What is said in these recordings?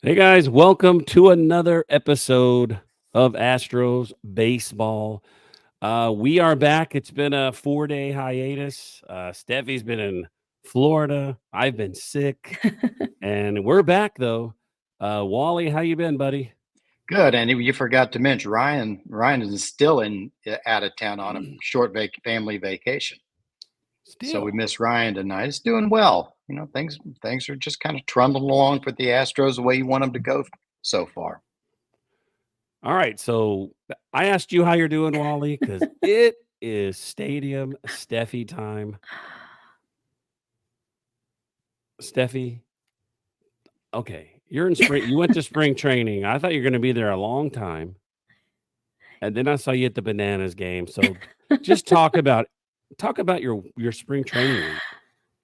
Hey guys, welcome to another episode of Astros Baseball. We are back. It's been a 4-day hiatus. Steffi's been in Florida. I've been sick, and we're back though. Wally, how you been, buddy? Good, and you forgot to mention Ryan. Ryan is still in out of town on a short family vacation, so we Still. miss Ryan tonight. It's doing well. Things are just kind of trundling along for the Astros the way you want them to go so far. All right. So I asked you how you're doing, Wally, because it is Stadium Steffi time. Steffi, okay. You're in spring. You went to spring training. I thought you were going to be there a long time. And then I saw you at the Bananas game. So just talk about your spring training week.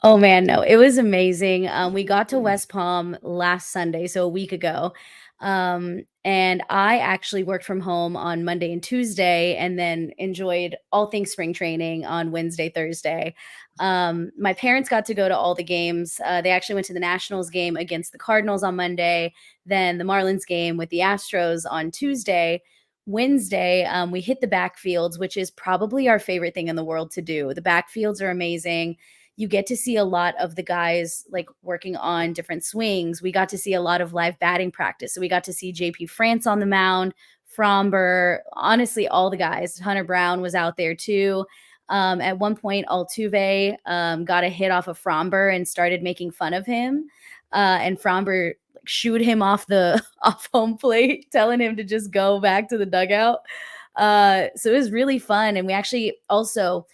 Oh man, no, it was amazing. We got to West Palm last Sunday, so a week ago. And I actually worked from home on Monday and Tuesday, and then enjoyed all things spring training on Wednesday, Thursday. My parents got to go to all the games. They actually went to the Nationals game against the Cardinals on Monday, then the Marlins game with the Astros on Tuesday. Wednesday, we hit the backfields, which is probably our favorite thing in the world to do. The backfields are amazing. You get to see a lot of the guys like working on different swings. We got to see a lot of live batting practice. So we got to see JP France on the mound, Fromber, honestly, all the guys. Hunter Brown was out there too. At one point, Altuve got a hit off of Fromber and started making fun of him. And Fromber shooed him off the off home plate, telling him to just go back to the dugout. So it was really fun. And we actually also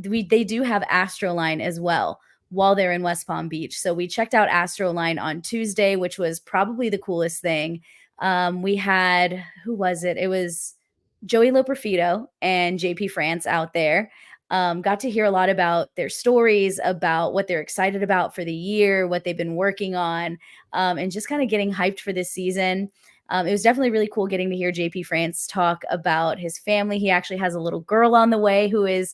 they do have Astroline as well while they're in West Palm Beach. So we checked out Astroline on Tuesday, which was probably the coolest thing. We had, who was it? It was Joey Loperfido and JP France out there. Got to hear a lot about their stories, about what they're excited about for the year, what they've been working on, and just kind of getting hyped for this season. It was definitely really cool getting to hear JP France talk about his family. He actually has a little girl on the way who is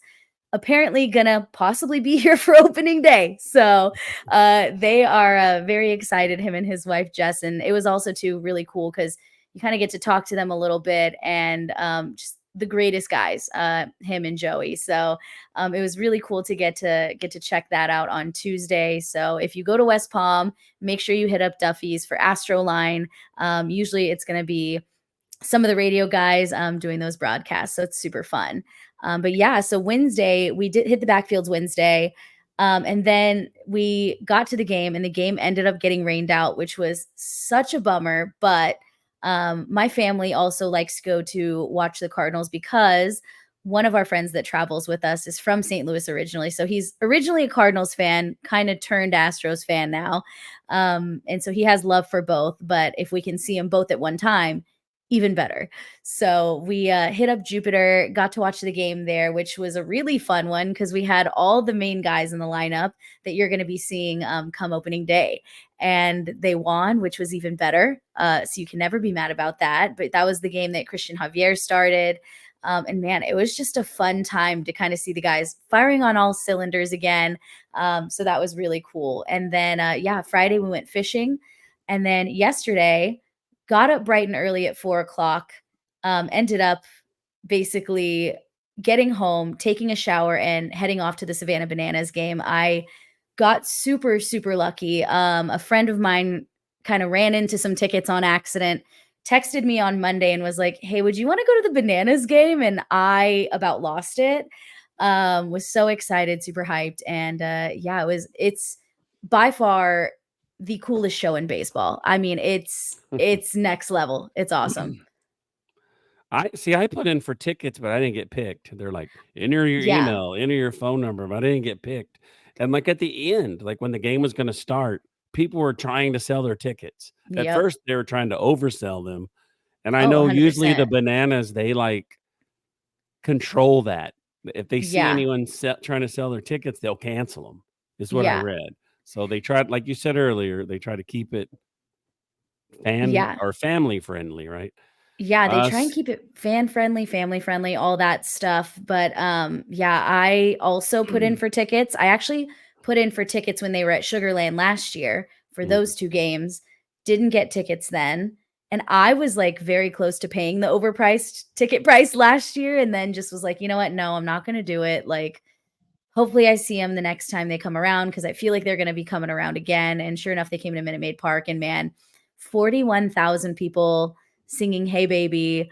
apparently gonna possibly be here for opening day. So they are very excited, him and his wife Jess. And it was also too really cool because you kind of get to talk to them a little bit, and just the greatest guys, him and Joey. So it was really cool to get to check that out on Tuesday. So if you go to West Palm, make sure you hit up Duffy's for Astroline. Usually it's going to be some of the radio guys doing those broadcasts. So it's super fun. But yeah, so Wednesday, we did hit the backfields Wednesday. And then we got to the game, and the game ended up getting rained out, which was such a bummer. But my family also likes to go to watch the Cardinals because one of our friends that travels with us is from St. Louis originally. So he's originally a Cardinals fan, kind of turned Astros fan now. And so he has love for both. But if we can see them both at one time, even better. So we hit up Jupiter, got to watch the game there, which was a really fun one because we had all the main guys in the lineup that you're going to be seeing come opening day. And they won, which was even better. So you can never be mad about that. But that was the game that Christian Javier started. And man, it was just a fun time to kind of see the guys firing on all cylinders again. So that was really cool. And then, yeah, Friday we went fishing. And then yesterday, got up bright and early at 4 o'clock, ended up basically getting home, taking a shower, and heading off to the Savanah Bananas game. I got super, super lucky. A friend of mine kind of ran into some tickets on accident, texted me on Monday and was like, "Hey, would you want to go to the Bananas game?" And I about lost it. Was so excited, super hyped. And yeah, it's by far the coolest show in baseball. I mean, it's next level. It's awesome. I see. I put in for tickets, but I didn't get picked. They're like, enter your Yeah. email, enter your phone number, but I didn't get picked. And like at the end, like when the game was going to start, people were trying to sell their tickets. At Yep. first, they were trying to oversell them. And I Oh, know usually the 100%. Bananas, they like control that. If they see Yeah. anyone trying to sell their tickets, they'll cancel them, is what I Yeah. read. So they tried, like you said earlier, they try to keep it fan Yeah. or family friendly, right? Yeah, they try and Us. keep it fan friendly, family friendly, all that stuff. But yeah, I also put in for tickets. I actually put in for tickets when they were at Sugarland last year for those two games. didn't get tickets then. And I was like very close to paying the overpriced ticket price last year, and then just was like, you know what? No, I'm not going to do it. Like, hopefully I see them the next time they come around, because I feel like they're going to be coming around again. And sure enough, they came to Minute Maid Park, and man, 41,000 people singing "Hey Baby,"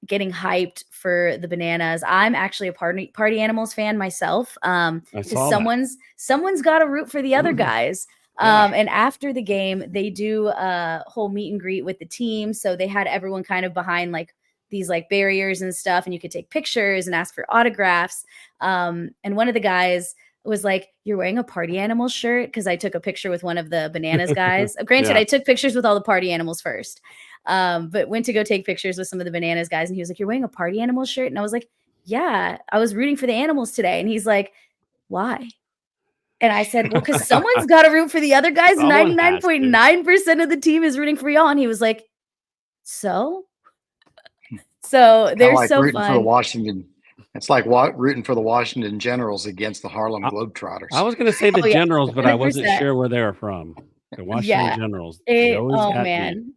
getting hyped for the Bananas. I'm actually a Party Animals fan myself, I because saw that. someone's got to root for the other guys. Yeah. And after the game, they do a whole meet and greet with the team. So they had everyone kind of behind like these like barriers and stuff, and you could take pictures and ask for autographs. And one of the guys was like, "You're wearing a Party Animals shirt?" Because I took a picture with one of the Bananas guys. Granted, Yeah. I took pictures with all the Party Animals first, but went to go take pictures with some of the Bananas guys, and he was like, "You're wearing a Party Animals shirt?" And I was like, "Yeah, I was rooting for the animals today." And he's like, "Why?" And I said, "Well, because someone's got to root for the other guys. Someone has to. 99.9% of the team is rooting for y'all." And he was like, "So?" So Kind of they're like so rooting for the fun. Washington. It's like rooting for the Washington Generals against the Harlem I Globetrotters. was going to say the Oh, yeah, Generals, but I wasn't 100%. sure where they were from. The Washington Yeah. Generals. They always Oh, got beat. man.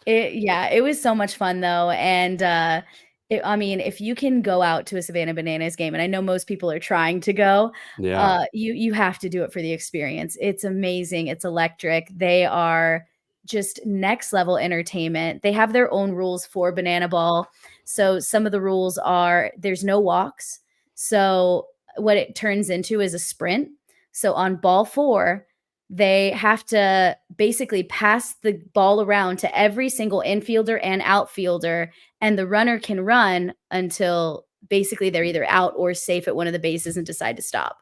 It was so much fun though, and, I mean, if you can go out to a Savannah Bananas game, and I know most people are trying to go, Yeah. you have to do it for the experience. It's amazing, it's electric. They are just next level entertainment. They have their own rules for Banana Ball. So some of the rules are there's no walks. So what it turns into is a sprint. So on ball 4, they have to basically pass the ball around to every single infielder and outfielder, and the runner can run until basically they're either out or safe at one of the bases and decide to stop.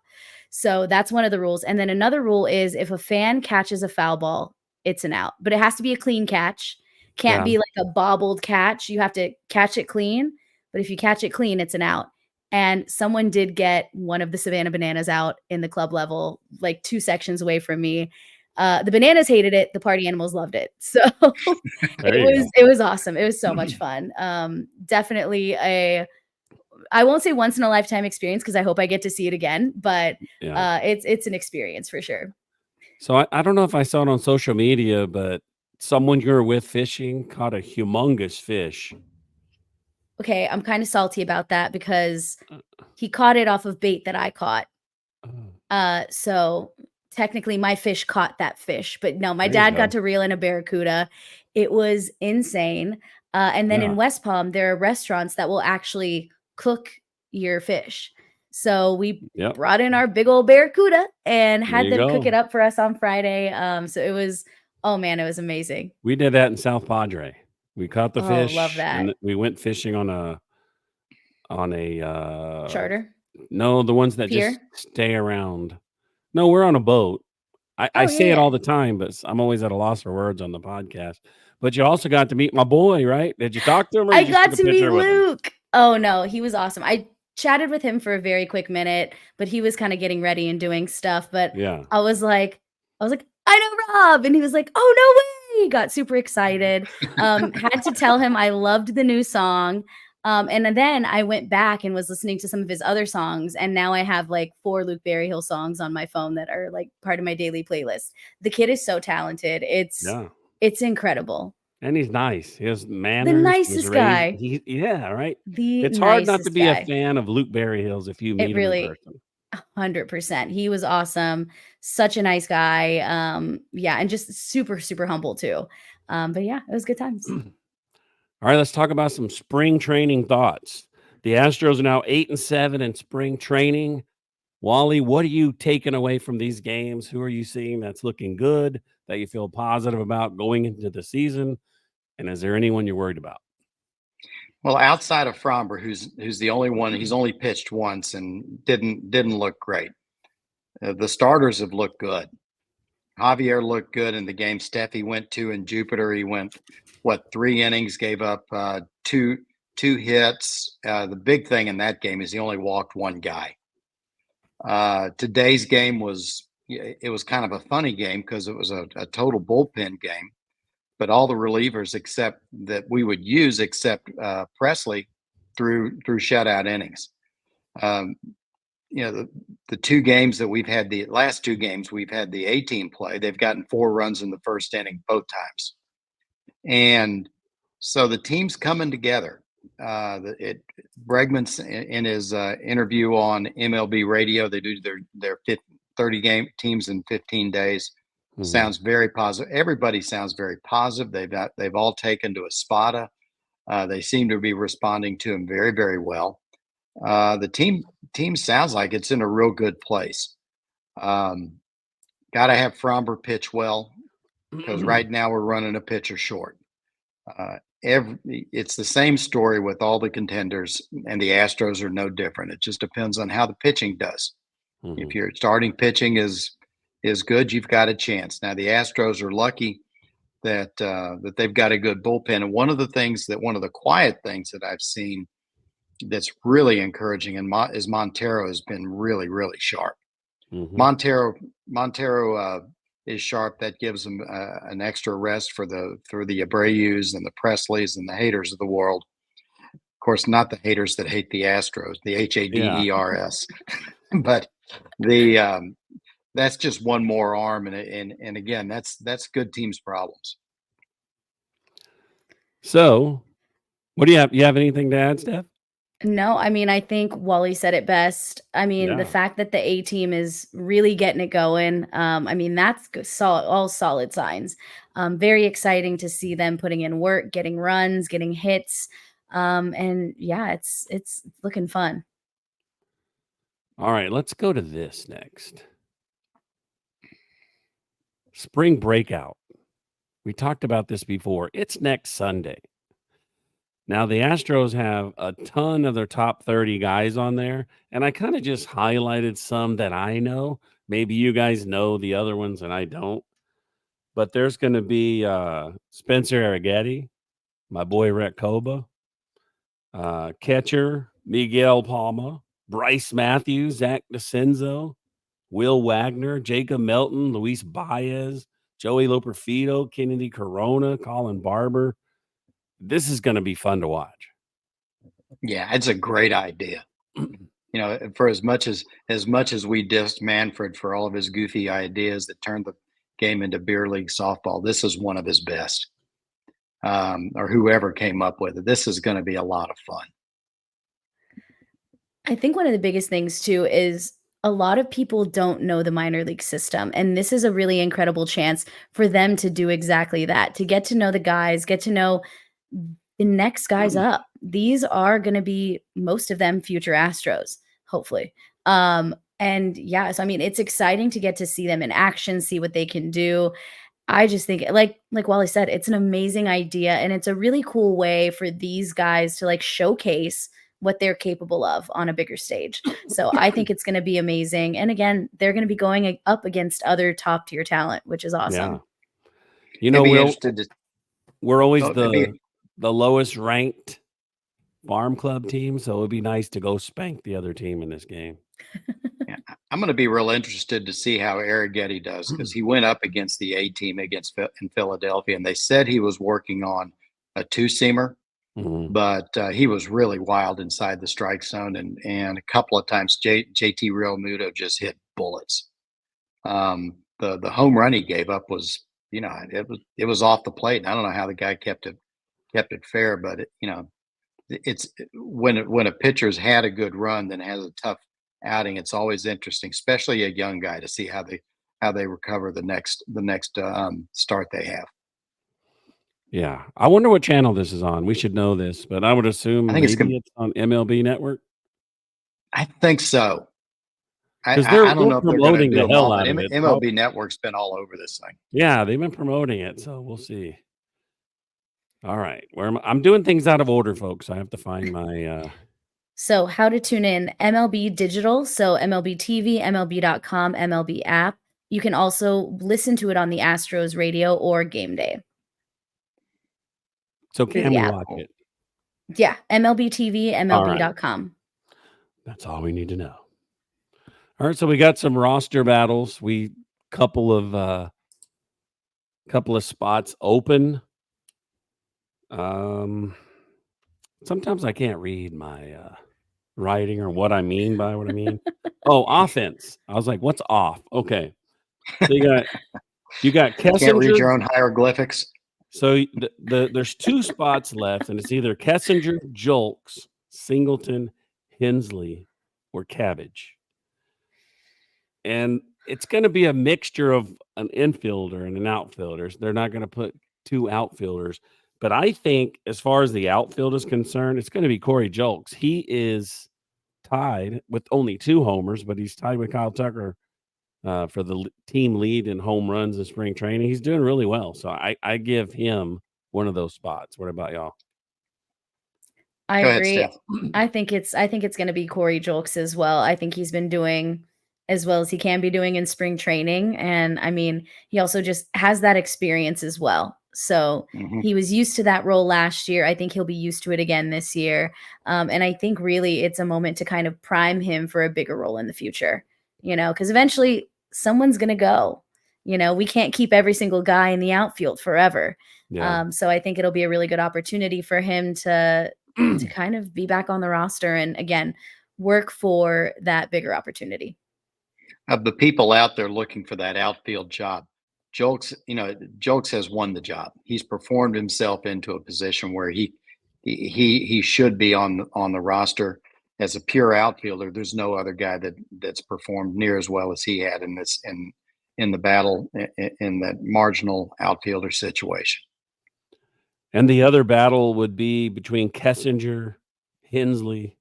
So that's one of the rules. And then another rule is if a fan catches a foul ball, it's an out, but it has to be a clean catch. Can't Yeah. be like a bobbled catch. You have to catch it clean. But if you catch it clean, it's an out. And someone did get one of the Savannah Bananas out in the club level, like 2 sections away from me. The Bananas hated it, the Party Animals loved it. So There you go. it was awesome. It was so much fun. Definitely I won't say once in a lifetime experience, because I hope I get to see it again, but Yeah. it's an experience for sure. So I don't know if I saw it on social media, but someone you were with fishing caught a humongous fish. Okay, I'm kind of salty about that because Uh, he caught it off of bait that I caught. oh, So technically my fish caught that fish, but no, my there you dad got go. to reel in a barracuda. It was insane. And then Yeah. in West Palm, there are restaurants that will actually cook your fish. So we Yep. brought in our big old barracuda and There had you them cook it go. up for us on Friday. So it was, oh man, it was amazing. We did that in South Padre. We caught the Oh, love fish that. and we went fishing on a Charter, no, the ones that just pier. stay around. No, we're on a boat. I Oh, yeah, say it yeah. all the time, but I'm always at a loss for words on the podcast. But you also got to meet my boy, right? Did you talk to him or I you just got took a to meet picture with him? Luke. Oh, no, he was awesome. I chatted with him for a very quick minute, but he was kinda getting ready and doing stuff, but Yeah. I was like, "I know Rob," and he was like, "Oh, no way." He got super excited. Had to tell him I loved the new song, and then I went back and was listening to some of his other songs, and now I have, like, 4 Luke Berryhill songs on my phone that are, like, part of my daily playlist. The kid is so talented. Yeah. It's incredible. And he's nice. He has The manners. He was nicest raised guy. yeah, right? The It's hard not to nicest be a guy. fan of Luke Berryhills if you It meet him in really person. 100%. He was awesome. Such a nice guy. Yeah, and just super, super humble too. But yeah, it was good times. All right, let's talk about some spring training thoughts. The Astros are now 8-7 in spring training. Wally, what are you taking away from these games? Who are you seeing that's looking good, that you feel positive about going into the season? And is there anyone you're worried about? Well, outside of Fromber, who's the only one, he's only pitched once and didn't look great. The starters have looked good. Javier looked good in the game Stephy went to in Jupiter. He went 3 innings, gave up two hits. The big thing in that game is he only walked one guy. Today's game was kind of a funny game because it was a total bullpen game. But all the relievers except that we would use, except Presley, through shutout innings. Um, the two games that we've had, the last two games we've had the A team play, they've gotten 4 runs in the first inning both times. And so the team's coming together. Bregman's in his interview on MLB radio, they do their 30 game teams in 15 days. Sounds very positive. Everybody sounds very positive. They've all taken to Espada. They seem to be responding to him very, very well. The team sounds like it's in a real good place. Got to have Fromber pitch well, because right now we're running a pitcher short. It's the same story with all the contenders, and the Astros are no different. It just depends on how the pitching does. If your starting pitching is good, you've got a chance. Now the Astros are lucky that they've got a good bullpen. And one of the quiet things that I've seen that's really encouraging is Montero has been really, really sharp. Montero is sharp. That gives them an extra rest for the Abreu's and the Presleys and the haters of the world. Of course, not the haters that hate the Astros, the HADERS, but that's just one more arm, and again, that's good teams' problems. So, what do you have? You have anything to add, Steph? No, I mean, I think Wally said it best. I mean, the fact that the A team is really getting it going, I mean, that's all solid signs. Very exciting to see them putting in work, getting runs, getting hits. And yeah, it's looking fun. All right, let's go to this next. Spring breakout. We talked about this before. It's next Sunday. Now, the Astros have a ton of their top 30 guys on there, and I kind of just highlighted some that I know. Maybe you guys know the other ones and I don't. But there's going to be Spencer Arrighetti, my boy Rhett Koba, catcher Miguel Palma, Bryce Matthews, Zach DeCenzo, Will Wagner, Jacob Melton, Luis Baez, Joey Loperfido, Kennedy Corona, Colin Barber. This is going to be fun to watch. Yeah, it's a great idea. For as much as we dissed Manfred for all of his goofy ideas that turned the game into beer league softball, this is one of his best. Or whoever came up with it. This is going to be a lot of fun. I think one of the biggest things too is a lot of people don't know the minor league system, and this is a really incredible chance for them to do exactly that, to get to know the guys, get to know the next guys up. These are going to be, most of them, future Astros, hopefully. And yeah, so I mean, it's exciting to get to see them in action, see what they can do. I just think, like Wally said, it's an amazing idea, and it's a really cool way for these guys to like showcase what they're capable of on a bigger stage. So I think it's going to be amazing. And again, they're going to be going up against other top tier talent, which is awesome. Yeah. We're always the lowest ranked farm club team, so it'd be nice to go spank the other team in this game. Yeah, I'm going to be real interested to see how Arrighetti does, because he went up against the A team in Philadelphia, and they said he was working on a 2-seamer. But he was really wild inside the strike zone, and a couple of times JT Realmuto just hit bullets. The home run he gave up was, it was off the plate. And I don't know how the guy kept it fair, but it's when a pitcher's had a good run, then has a tough outing, it's always interesting, especially a young guy, to see how they recover the next start they have. Yeah. I wonder what channel this is on. We should know this, but I would assume it's on MLB Network. I think so. I don't know if they're going to do them all, but it. MLB Network's been all over this thing. Yeah, they've been promoting it, so we'll see. All right. I'm doing things out of order, folks. I have to find my So how to tune in: MLB Digital, so MLB TV, MLB.com, MLB app. You can also listen to it on the Astros radio or Game Day. So can we watch it? Yeah, MLB TV, MLB.com. That's all we need to know. All right, so we got some roster battles. We couple of spots open. Sometimes I can't read my writing or what I mean by what I mean. Oh, offense. I was like, what's off? Okay. So you got Can't read your Kessinger. own hieroglyphics. So there's 2 spots left, and it's either Kessinger, Julks, Singleton, Hensley, or Cabbage. And it's going to be a mixture of an infielder and an outfielder. They're not going to put 2 outfielders. But I think as far as the outfield is concerned, it's going to be Corey Julks. He is tied with only 2 homers, but he's tied with Kyle Tucker for the team lead in home runs in spring training. He's doing really well. So I give him one of those spots. What about y'all? I Go ahead, agree. Steph. I think it's going to be Corey Julks as well. I think he's been doing as well as he can be doing in spring training, and I mean, he also just has that experience as well. So Mhm. he was used to that role last year. I think he'll be used to it again this year. And I think really it's a moment to kind of prime him for a bigger role in the future, because eventually someone's going to go. We can't keep every single guy in the outfield forever. Yeah. So I think it'll be a really good opportunity for him to kind of be back on the roster and again work for that bigger opportunity. Of the people out there looking for that outfield job, Jolks has won the job. He's performed himself into a position where he should be on the roster as a pure outfielder. There's no other guy that's performed near as well as he had in the battle in that marginal outfielder situation. And the other battle would be between Kessinger, Hensley,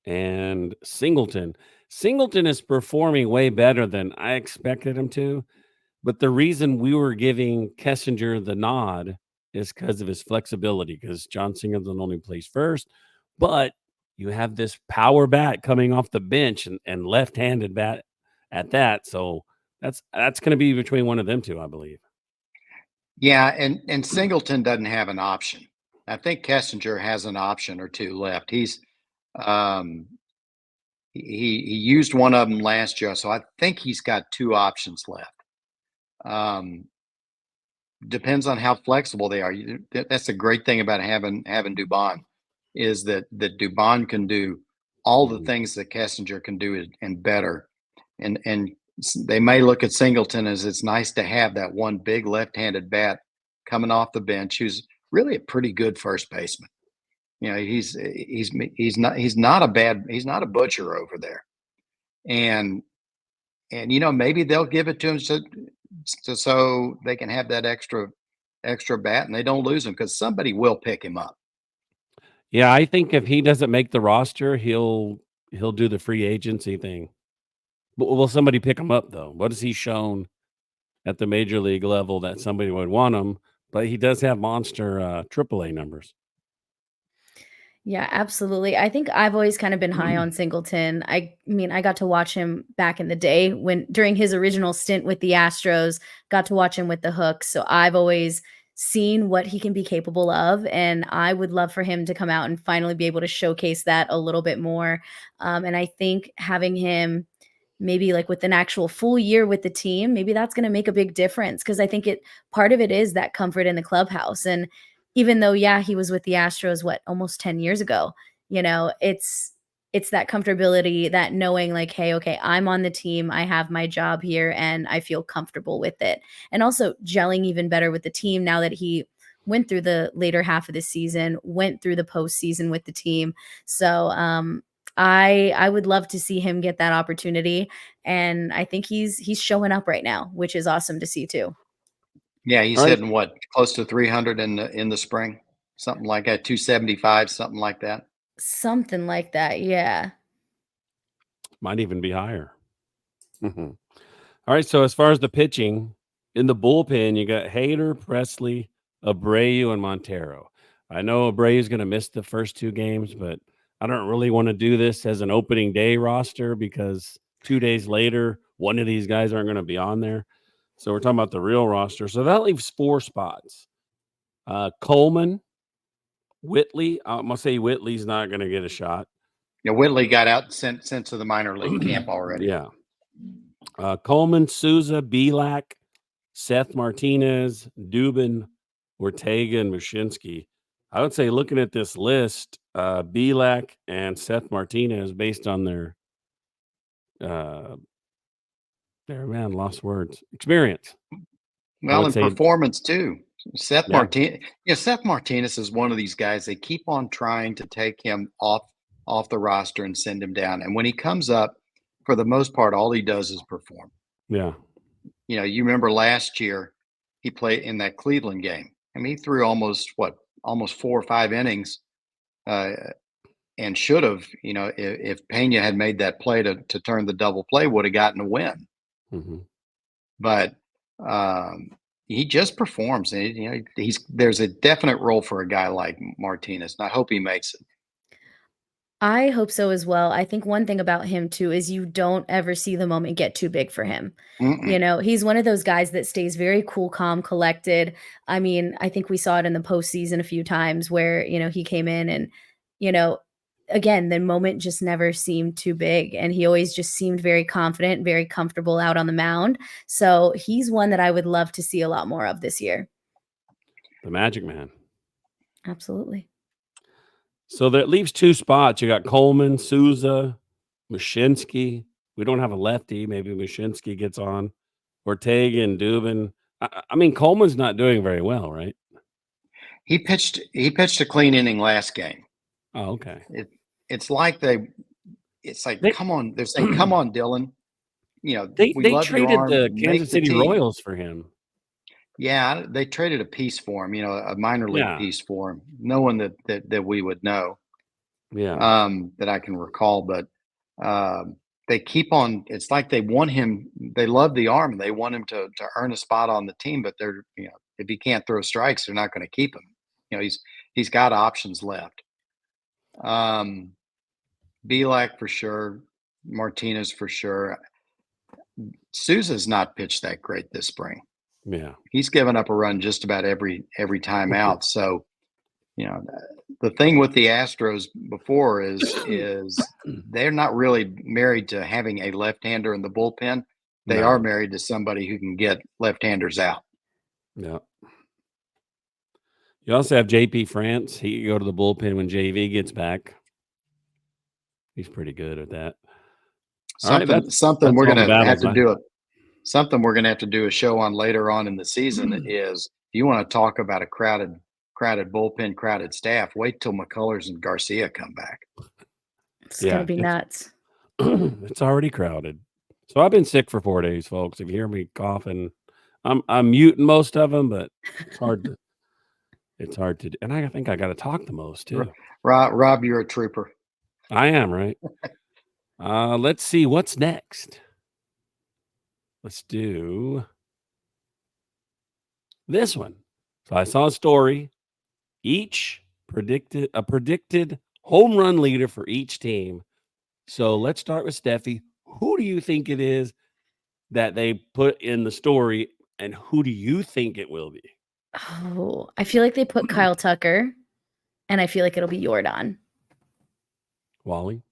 and Singleton. Singleton is performing way better than I expected him to. But the reason we were giving Kessinger the nod is because of his flexibility, because John Singleton only plays first. But you have this power bat coming off the bench and left-handed bat at that. So that's going to be between one of them 2, I believe. Yeah, and Singleton doesn't have an option. I think Kessinger has an option or 2 left. Um, he used one of them last year, so I think he's got 2 options left. Depends on how flexible they are. That's the great thing about having Dubon, is that Dubon can do all the things that Kessinger can do and better. And they may look at Singleton as it's nice to have that one big left-handed bat coming off the bench who's really a pretty good first baseman. He's not a butcher over there. And maybe they'll give it to him so they can have that extra bat and they don't lose him, because somebody will pick him up. Yeah, I think if he doesn't make the roster, he'll do the free agency thing. But will somebody pick him up though? What has he shown at the major league level that somebody would want him? But he does have monster AAA numbers. Yeah, absolutely. I think I've always kind of been high on Singleton. I mean, I got to watch him back in the day during his original stint with the Astros, got to watch him with the Hooks. So I've always seen what he can be capable of. And I would love for him to come out and finally be able to showcase that a little bit more. And I think having him maybe like with an actual full year with the team, maybe that's going to make a big difference, because I think part of it is that comfort in the clubhouse. And even though, yeah, he was with the Astros, almost 10 years ago, it's that comfortability, that knowing like, hey, okay, I'm on the team, I have my job here and I feel comfortable with it. And also gelling even better with the team now that he went through the later half of the season, went through the postseason with the team. So I would love to see him get that opportunity. And I think he's showing up right now, which is awesome to see too. Yeah, he's All right. hitting what, close to 300 in the spring, something like that, 275, something like that. Something like that. Yeah. Might even be higher. All right. So as far as the pitching, in the bullpen, you got Hader, Presley, Abreu, and Montero. I know Abreu is going to miss the first 2 games, but I don't really want to do this as an opening day roster because 2 days later, one of these guys aren't going to be on there. So we're talking about the real roster. So that leaves 4 spots. Coleman, Whitley. I'm going to say Whitley's not going to get a shot. Yeah, Whitley got out sent to the minor league camp already. Yeah. Coleman, Souza, Belak, Seth Martinez, Dubin, Ortega, and Mushinski. I would say looking at this list, Belak and Seth Martinez, based on their lost words, experience. Well, and say, performance too. Seth yeah, Martinez is one of these guys. They keep on trying to take him off the roster and send him down. And when he comes up, for the most part, all he does is perform. yeah, You remember last year he played in that Cleveland game. I mean, he threw almost 4 or 5 innings, and should have. If Pena had made that play to turn the double play, would have gotten a win. hmm But he just performs, and there's a definite role for a guy like Martinez, and I hope he makes it. I hope so as well. I think one thing about him too is you don't ever see the moment get too big for him. Mm-mm. He's one of those guys that stays very cool, calm, collected. I mean, I think we saw it in the postseason a few times where, he came in and, you know, again, the moment just never seemed too big. And he always just seemed very confident, very comfortable out on the mound. So he's one that I would love to see a lot more of this year. the Magic Man. Absolutely. So that leaves 2 spots. You got Coleman, Souza, Mushinski. We don't have a lefty. Maybe Mushinski gets on. Ortega and Dubin. I mean, Coleman's not doing very well, right? He pitched a clean inning last game. Oh, okay. It's like come on. They're saying, come on, Dylan. We They love your traded arm. the Make Kansas the City team. Royals for him. Yeah, they traded a piece for him. A minor league piece for him. No one that we would know. Yeah. That I can recall, but they keep on. It's like they want him. They love the arm. They want him to earn a spot on the team. But they're if he can't throw strikes, they're not going to keep him. He's got options left. Belak for sure. Martinez for sure. Souza's not pitched that great this spring. Yeah. He's given up a run just about every time out. So, the thing with the Astros before is they're not really married to having a left-hander in the bullpen. They are married to somebody who can get left-handers out. Yeah. You also have JP France. He can go to the bullpen when JV gets back. He's pretty good at that. Something we're going to have to do. Something we're going to have to do a show on later on in the season is, if you want to talk about a crowded bullpen, crowded staff, wait till McCullers and Garcia come back. It's going to be nuts. It's already crowded. So I've been sick for 4 days, folks. If you hear me coughing, I'm muting most of them, but it's hard to. It's hard to do. And I think I got to talk the most too. Rob, you're a trooper. I am, right? Let's see what's next. Let's do this one. So I saw a story. Each predicted home run leader for each team. So let's start with Steffi. Who do you think it is that they put in the story, and who do you think it will be? Oh, I feel like they put Kyle Tucker, and I feel like it'll be Jordan. Wally?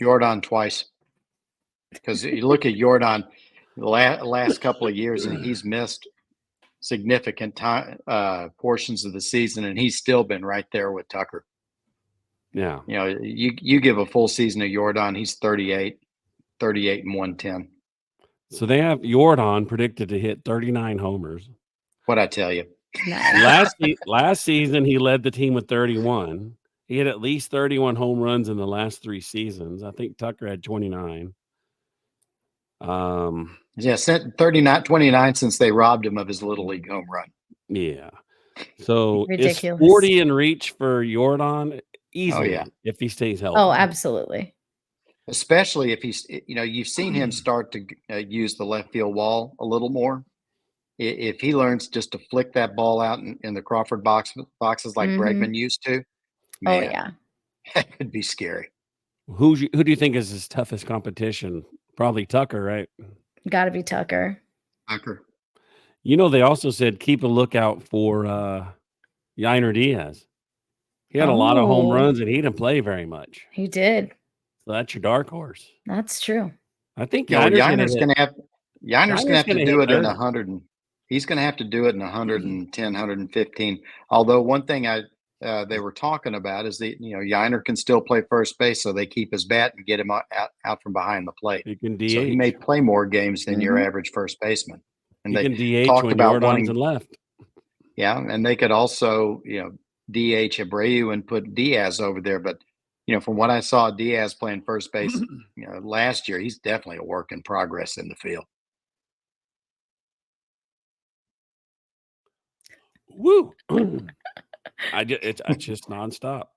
Jordan twice. Because you look at Jordan the last couple of years, and he's missed significant time portions of the season, and he's still been right there with Tucker. Yeah. You give a full season of Jordan, he's 38 and 110. So they have Jordan predicted to hit 39 homers. What'd I tell you? Last season, he led the team with 31. He had at least 31 home runs in the last 3 seasons. I think Tucker had 29. Yeah, 29 since they robbed him of his little league home run. Yeah. So ridiculous. Is 40 in reach for Jordan easily if he stays healthy. Oh, absolutely. Especially if he's, you've seen him start to use the left field wall a little more. If he learns just to flick that ball out in the Crawford boxes like Bregman used to, man, oh yeah, that could be scary. Who do you think is his toughest competition? Probably Tucker, right? Got to be Tucker. They also said keep a lookout for Yainer Diaz. He had a lot of home runs, and he didn't play very much. He did. So that's your dark horse. That's true. I think Yainer's going to have to do it 30. in 100. He's going to have to do it in 110, 115. Although one thing they were talking about is that Yiner can still play first base, so they keep his bat and get him out from behind the plate. He can So he may DH. play more games than your Mhm. average first baseman. And He they can DH talked when about Jordan's wanting, left. yeah, and they could also DH Abreu and put Diaz over there. But from what I saw, Diaz playing first base last year, he's definitely a work in progress in the field. Woo! It's just nonstop.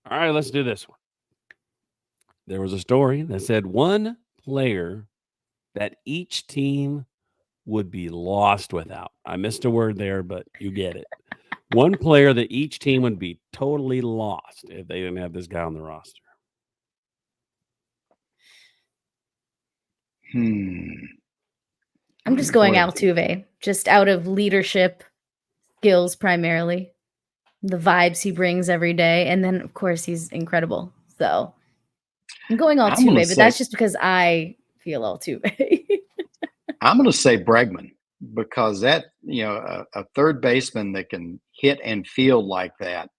All right, let's do this one. There was a story that said one player that each team would be lost without. I missed a word there, but you get it. One player that each team would be totally lost if they didn't have this guy on the roster. I'm just going Boy, Altuve, just out of leadership skills primarily, the vibes he brings every day, and then of course he's incredible. So I'm going I'm gonna Altuve, but say that's just because I feel Altuve. I'm going to say Bregman, because that a third baseman that can hit and field like that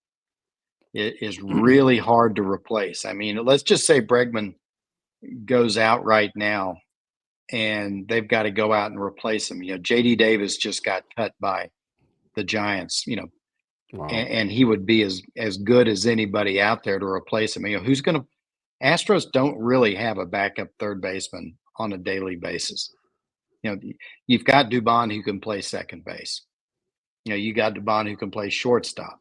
is really hard to replace. I mean, let's just say Bregman goes out right now, and they've got to go out and replace him. JD Davis just got cut by the Giants. Wow. And he would be as good as anybody out there to replace him. Who's going to? Astros don't really have a backup third baseman on a daily basis. You've got Dubon who can play second base. You got Dubon who can play shortstop.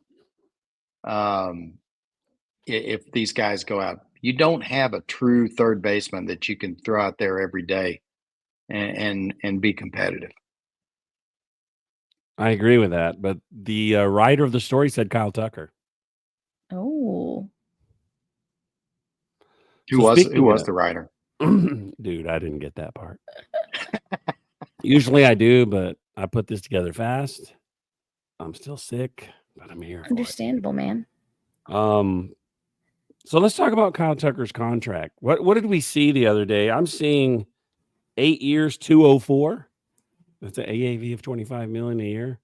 If these guys go out, you don't have a true third baseman that you can throw out there every day and be competitive. I agree with that, but the writer of the story said Kyle Tucker. Oh, Who was the writer? Dude, I didn't get that part. Usually I do, but I put this together fast. I'm still sick, but I'm here for understandable, man. it. So let's talk about Kyle Tucker's contract. What did we see the other day? I'm seeing 8 years, 204. That's an AAV of $25 million a year.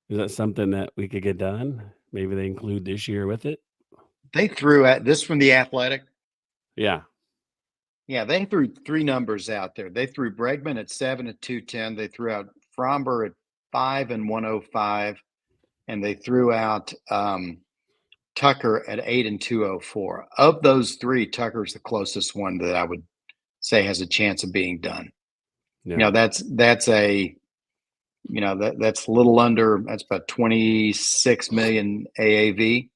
Is that something that we could get done? Maybe they include this year with it. They threw at this from The Athletic. Yeah. Yeah, they threw three numbers out there. They threw Bregman at 7 at 210. They threw out Fromber at 5 and 105, and they threw out Tucker at 8 and 204. Of those three, Tucker's the closest one that I would say has a chance of being done. Yeah. That's a that's a little under. That's about 26 million AAV.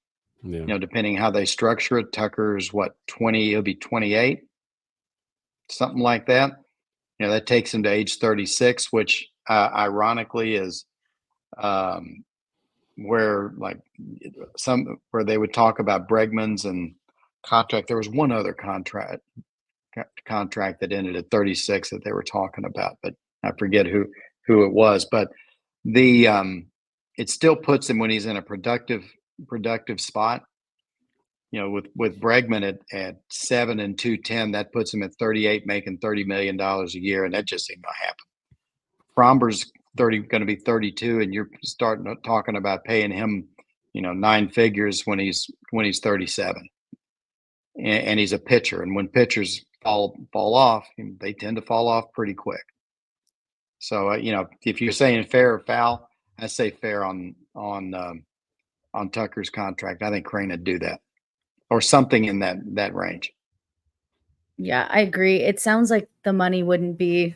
Yeah. Depending how they structure it. Tucker's what, 20? It'll be 28. Something like that. That takes him to age 36, which ironically is where they would talk about Bregman's and contract. There was one other contract that ended at 36 that they were talking about, but I forget who it was. But it still puts him when he's in a productive spot. With Bregman at 7 and 210, that puts him at 38, making $30 million a year, and that just ain't gonna happen. Fromber's going to be 32, and you're starting talking about paying him, 9 figures when he's 37, and he's a pitcher, and when pitchers fall off, they tend to fall off pretty quick. So if you're saying fair or foul, I say fair on Tucker's contract. I think Crane would do that, or something in that range. Yeah, I agree. It sounds like the money wouldn't be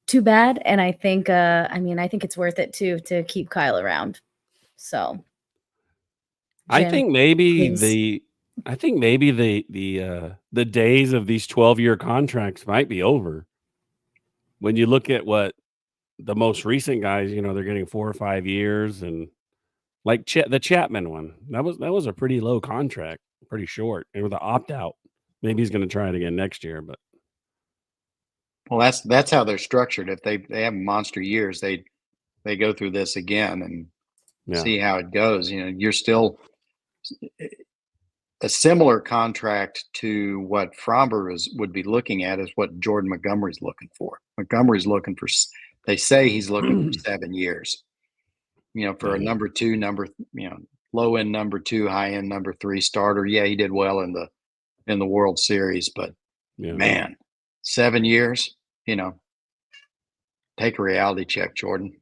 too bad, and I think I think it's worth it too to keep Kyle around. So I Jim, think maybe please. the days of these 12-year contracts might be over. When you look at what the most recent guys, they're getting 4 or 5 years, and like the Chapman one, that was a pretty low contract, pretty short, and with an opt out. Maybe he's going to try it again next year, but well, that's how they're structured. If they have monster years, they go through this again and see how it goes. You're still a similar contract to what Fromber would be looking at is what Jordan Montgomery's looking for. Montgomery's looking for, they say he's looking for 7 years. for a number two, low end number two, high end number three starter. Yeah, he did well in the World Series, but man, 7 years, take a reality check, Jordan.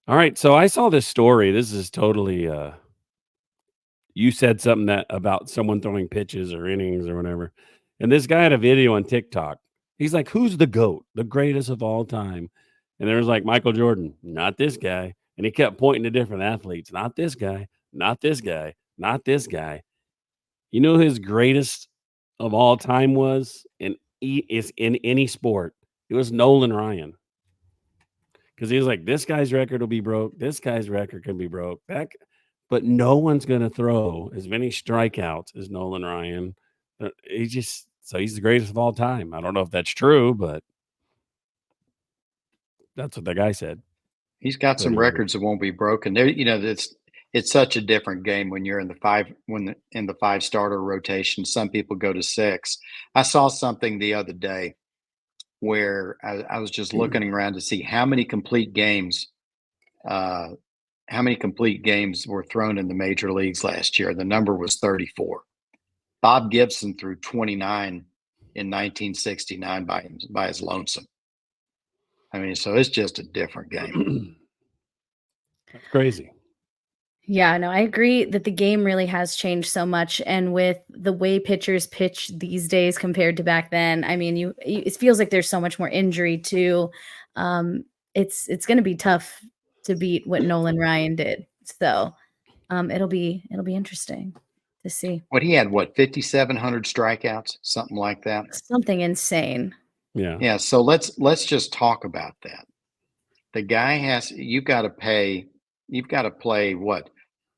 All right. So I saw this story. This is totally, you said something that about someone throwing pitches or innings or whatever. And this guy had a video on TikTok. He's like, who's the GOAT, the greatest of all time? And there was like Michael Jordan, not this guy. And he kept pointing to different athletes, not this guy, not this guy, not this guy. You know who his greatest of all time was is in any sport? It was Nolan Ryan. Because he was like, this guy's record will be broke. This guy's record can be broke. But no one's going to throw as many strikeouts as Nolan Ryan. He's the greatest of all time. I don't know if that's true, but that's what the guy said. He's got some records that won't be broken. There, it's such a different game when you're in the five starter rotation. Some people go to 6. I saw something the other day where I was just looking around to see how many complete games were thrown in the major leagues last year. The number was 34. Bob Gibson threw 29 in 1969 by his lonesome. I mean, so it's just a different game. That's crazy. Yeah, no, I agree that the game really has changed so much. And with the way pitchers pitch these days compared to back then, I mean, it feels like there's so much more injury too. It's going to be tough to beat what Nolan Ryan did. So it'll be interesting to see. What he had, 5,700 strikeouts, something like that. Something insane. Yeah. Yeah. So let's just talk about that. The guy you've got to play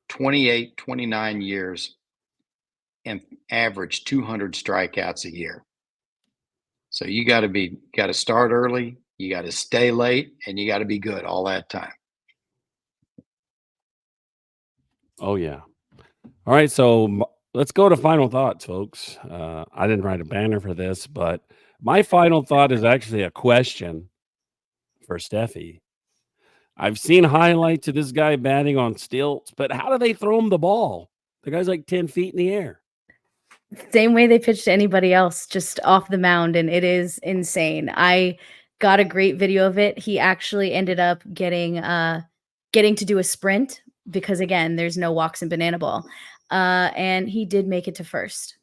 28, 29 years and average 200 strikeouts a year. So you got to start early, you got to stay late, and you got to be good all that time. Oh yeah. All right. So let's go to final thoughts, folks. I didn't write a banner for this, but my final thought is actually a question for Steffi. I've seen highlights of this guy batting on stilts, but how do they throw him the ball? The guy's like 10 feet in the air. Same way they pitch to anybody else, just off the mound, and it is insane. I got a great video of it. He actually ended up getting to do a sprint because, again, there's no walks in banana ball. And he did make it to first.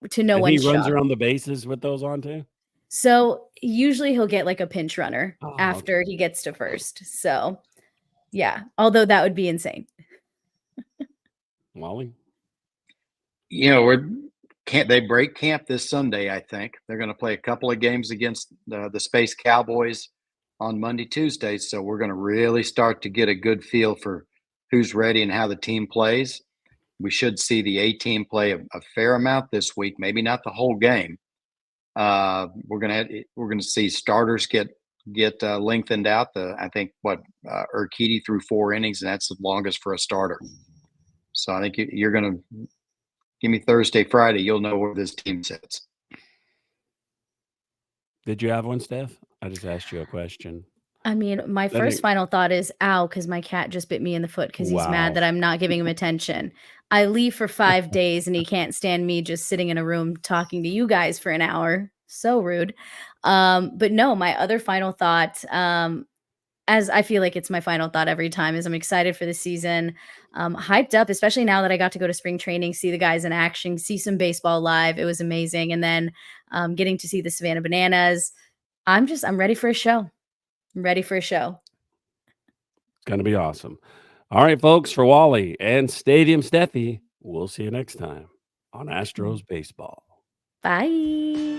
To no one's shock. He runs around the bases with those on too? So usually he'll get like a pinch runner after he gets to first. So yeah, although that would be insane. Wally? They break camp this Sunday, I think. They're going to play a couple of games against the Space Cowboys on Monday, Tuesday. So we're going to really start to get a good feel for who's ready and how the team plays. We should see the A team play a fair amount this week, maybe not the whole game. We're gonna see starters get lengthened out. I think Urquidy threw 4 innings, and that's the longest for a starter. So I think you're gonna give me Thursday, Friday. You'll know where this team sits. Did you have one, Steph? I just asked you a question. I mean, my first final thought is, ow, because my cat just bit me in the foot because he's mad that I'm not giving him attention. I leave for 5 days and he can't stand me just sitting in a room talking to you guys for an hour. So rude. But no, my other final thought, as I feel like it's my final thought every time, is I'm excited for the season. Hyped up, especially now that I got to go to spring training, see the guys in action, see some baseball live. It was amazing. And then getting to see the Savanah Bananas. I'm ready for a show. I'm ready for a show. It's going to be awesome. All right, folks, for Wally and Stadium Steffi, we'll see you next time on Astros Baseball. Bye.